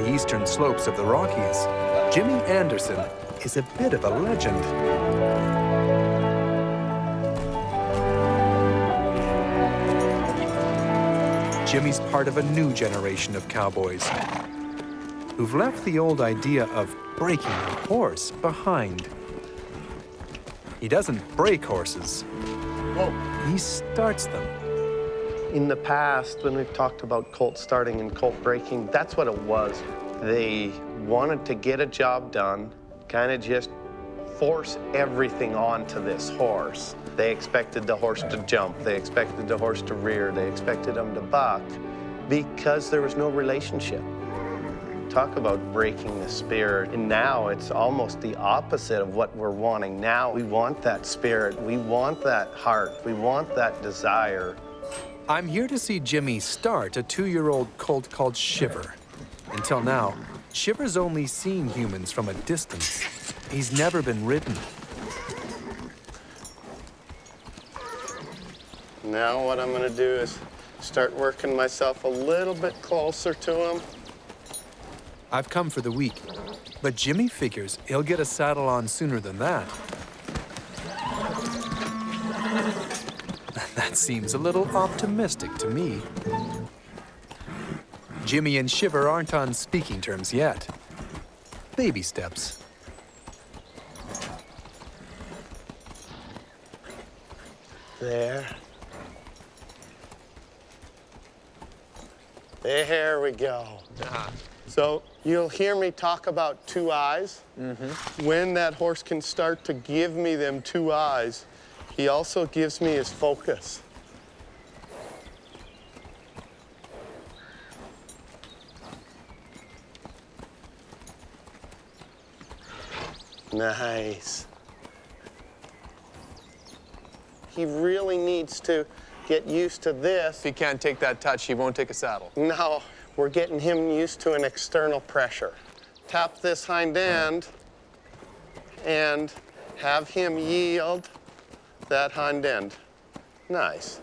the eastern slopes of the Rockies, Jimmy Anderson is a bit of a legend. Jimmy's part of a new generation of cowboys who've left the old idea of breaking a horse behind. He doesn't break horses. He starts them. In the past, when we've talked about colt starting and colt breaking, that's what it was. They wanted to get a job done, kind of just force everything onto this horse. They expected the horse to jump, they expected the horse to rear, they expected him to buck, because there was no relationship. Talk about breaking the spirit. And now it's almost the opposite of what we're wanting. Now we want that spirit, we want that heart, we want that desire. I'm here to see Jimmy start a 2-year-old colt called Shiver. Until now, Shiver's only seen humans from a distance. He's never been ridden. Now what I'm gonna do is start working myself a little bit closer to him. I've come for the week, but Jimmy figures he'll get a saddle on sooner than that. That seems a little optimistic to me. Jimmy and Shiver aren't on speaking terms yet. Baby steps. There. There we go. So you'll hear me talk about 2 eyes. When that horse can start to give me them 2 eyes, he also gives me his focus. Nice. He really needs to get used to this. If he can't take that touch, he won't take a saddle. No, we're getting him used to an external pressure. Tap this hind end and have him yield that hind end. Nice.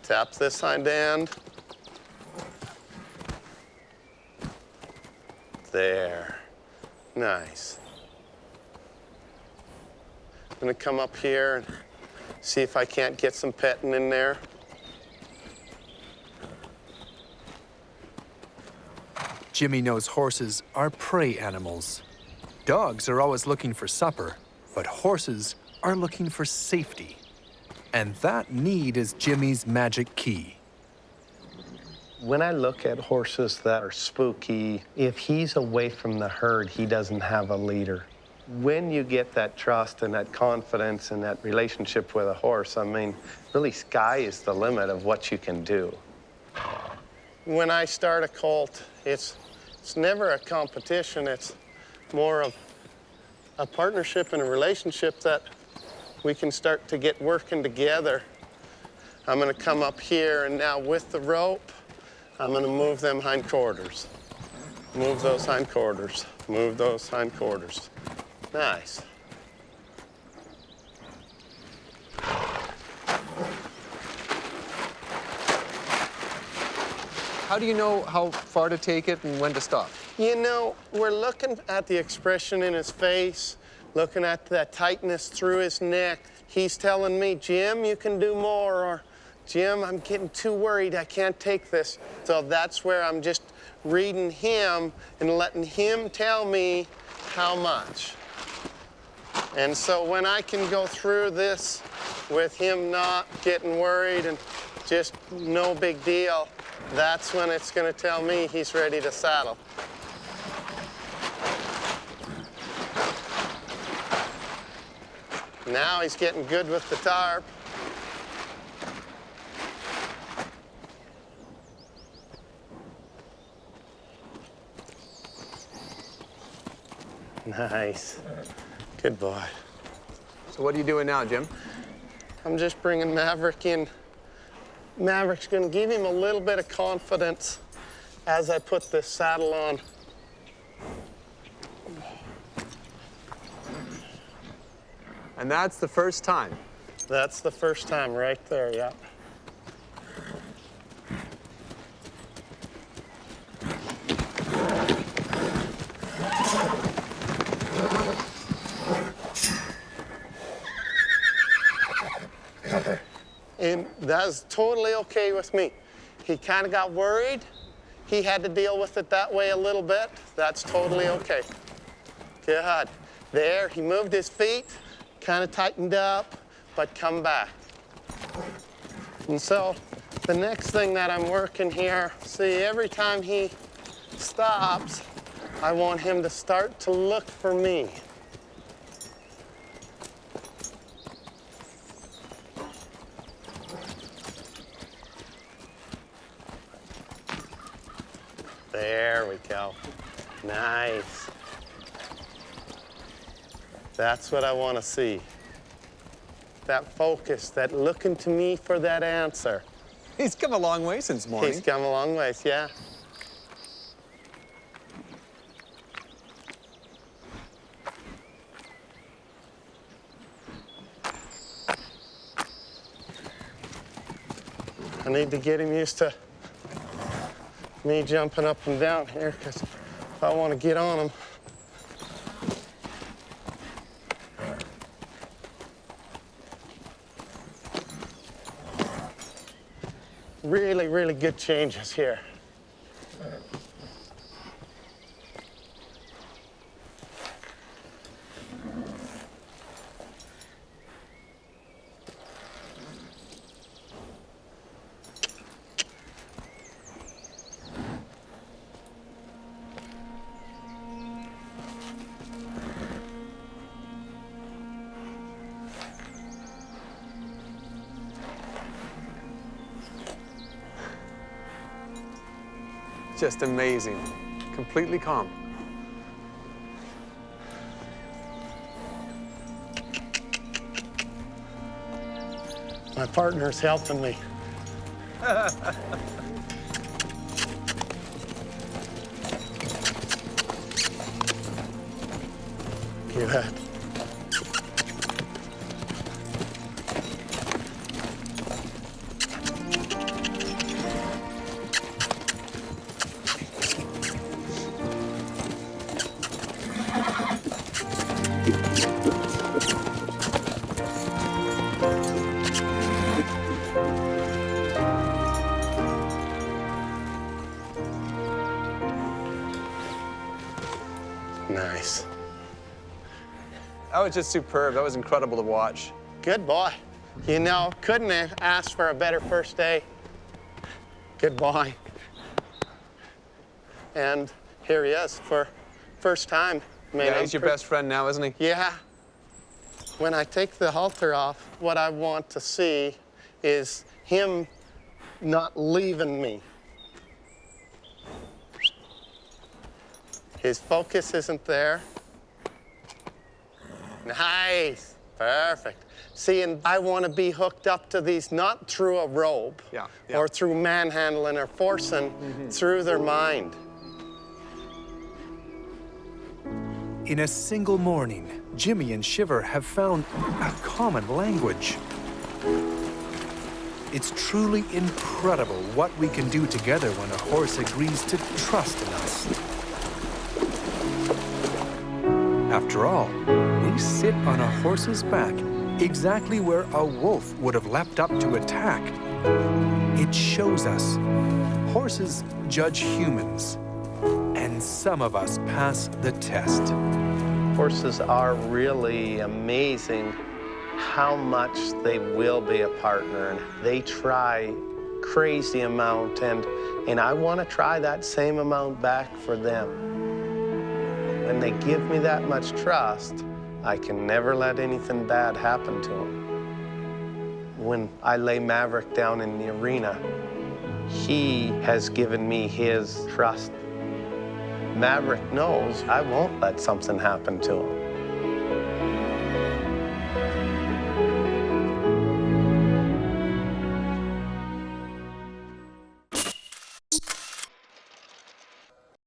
Tap this hind end. There. Nice. I'm gonna come up here and see if I can't get some petting in there. Jimmy knows horses are prey animals. Dogs are always looking for supper, but horses are looking for safety. And that need is Jimmy's magic key. When I look at horses that are spooky, if he's away from the herd, he doesn't have a leader. When you get that trust and that confidence and that relationship with a horse, I mean, really sky is the limit of what you can do. When I start a colt, it's never a competition. It's more of a partnership and a relationship that we can start to get working together. I'm gonna come up here, and now with the rope, I'm gonna move them hindquarters. Move those hindquarters. Move those hindquarters. Nice. How do you know how far to take it and when to stop? You know, we're looking at the expression in his face, looking at that tightness through his neck. He's telling me, Jim, you can do more, or Jim, I'm getting too worried, I can't take this. So that's where I'm just reading him and letting him tell me how much. And so when I can go through this with him not getting worried and just no big deal, that's when it's gonna tell me he's ready to saddle. Now he's getting good with the tarp. Nice. Good boy. So what are you doing now, Jim? I'm just bringing Maverick in. Maverick's gonna give him a little bit of confidence as I put this saddle on. And that's the first time? That's the first time right there, yeah. And that's totally okay with me. He kind of got worried. He had to deal with it that way a little bit. That's totally okay. Good. There, he moved his feet, kind of tightened up, but come back. And so the next thing that I'm working here, see, every time he stops, I want him to start to look for me. There we go. Nice. That's what I want to see. That focus, that looking to me for that answer. He's come a long way since morning. He's come a long ways, yeah. I need to get him used to me jumping up and down here, because if I want to get on him. Really, really good changes here. Just amazing. Completely calm. My partner's helping me. Good. Nice. That was just superb. That was incredible to watch. Good boy. You know, couldn't have asked for a better first day. Good boy. And here he is for first time. Yeah, he's your best friend now, isn't he? Yeah. When I take the halter off, what I want to see is him not leaving me. His focus isn't there. Nice. Perfect. See, and I want to be hooked up to these not through a rope or through manhandling or forcing, through their mind. In a single morning, Jimmy and Shiver have found a common language. It's truly incredible what we can do together when a horse agrees to trust in us. After all, we sit on a horse's back exactly where a wolf would have leapt up to attack. It shows us horses judge humans, and some of us pass the test. Horses are really amazing how much they will be a partner, and they try crazy amount, and I want to try that same amount back for them. When they give me that much trust, I can never let anything bad happen to them. When I lay Maverick down in the arena, he has given me his trust. Maverick knows I won't let something happen to him.